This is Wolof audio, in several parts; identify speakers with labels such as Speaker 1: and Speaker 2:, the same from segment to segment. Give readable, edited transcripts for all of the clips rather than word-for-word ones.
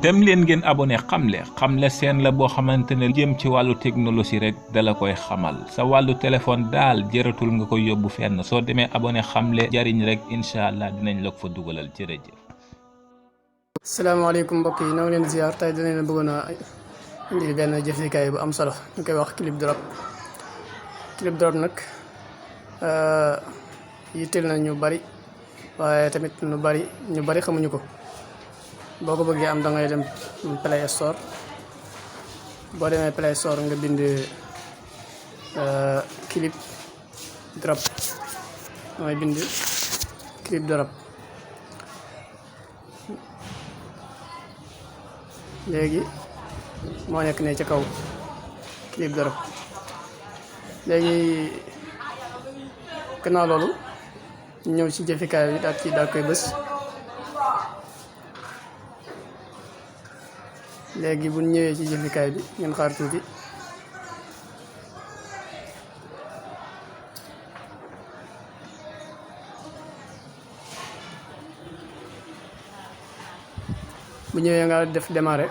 Speaker 1: dem leen ngeen abonné xamle seen la boo xamante ne jëm ci wàllu technologie rek dala koy xamal sa wàllu téléphone daal jëratul nga koy yóbbu fenn soo demee abonné xamle jariñ rek incha allah dinañ la ko fa dugalal jërëjëf.
Speaker 2: salaamaaleykum mbokk yi ñoo ngi leen ziar tey dinañ leen bëggoon a indi benn jëfekaay bu am solo ñu koy wax Clipdrop. Clipdrop nag yitteel na ñu bari waaye tamit ñu bari xamuñu ko. boo ko bëggee am da ngay dem Play Store boo demee Play Store nga bind Clipdrop mooy bind Clipdrop léegi moo nekk ne ci kaw Clipdrop. léegi gannaaw loolu ñu ñëw ci jëfekaay bi daal koy bës. léegi bu ñëwee ci jëfekaay bi ngeen xaar tuuti bu ñëwee nga def démarrer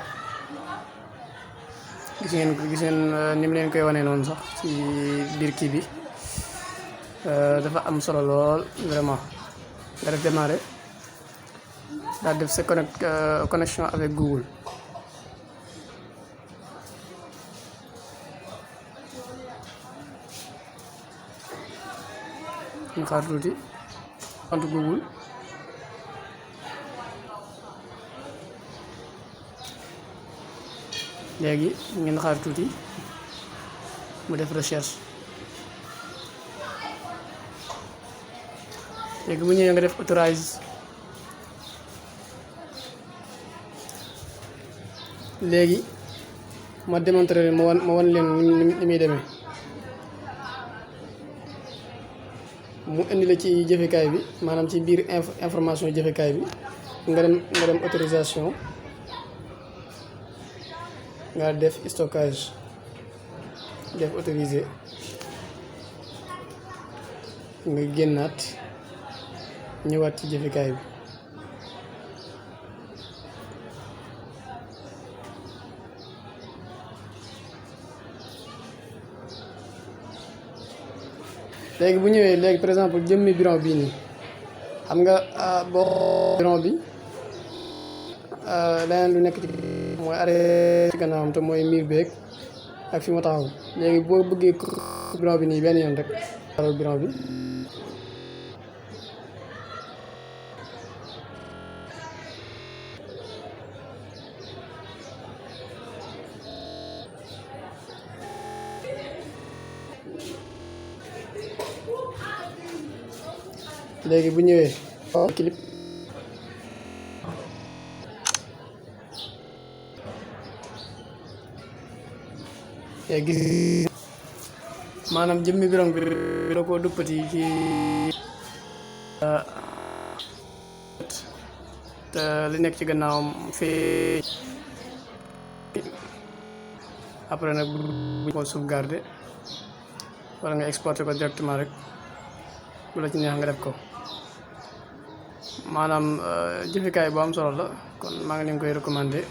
Speaker 2: gis ngeen ni mu leen koy wane noonu sax ci biir kii bi dafa am solo lool vraiment nga def démarrer daal def sa connexion avec Google. ñu xaar tuuti compte Google léegi ngeen xaar tuuti mu def recherche. léegi bu ñëwee nga def autorize léegi ma démontrer leen ma wan leen ni muy demee. mu indi la ci jëfekaay bi maanaam ci biir information jëfekaay bi nga dem autorisation nga def stockage def autorisé nga génnaat ñëwaat ci jëfekaay bi. léegi bu ñëwee léegi par exemple jëmmi bureau bii nii xam nga boo bureau bi leneen lu nekk ci mooy arrêté ci gannaawam te mooy miir beeg ak fi ma taxaw. léegi boo bëggee bureau bi nii benn yoon rek waral bureau bi léegi bu ñëwee clip gis maanaam jëmmi birom bi da ko duppati ci te li nekk ci gannaawam fee après nag bu ko sauvegarder wala nga exporter ko directement rek bu la ci neex nga def ko. maanaam jëfekaay bu am solo la kon maa ngi leen koy recommander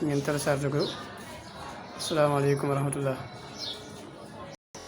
Speaker 2: ngeen télécharger ko. asalaamaaleykum wa rahmatullah.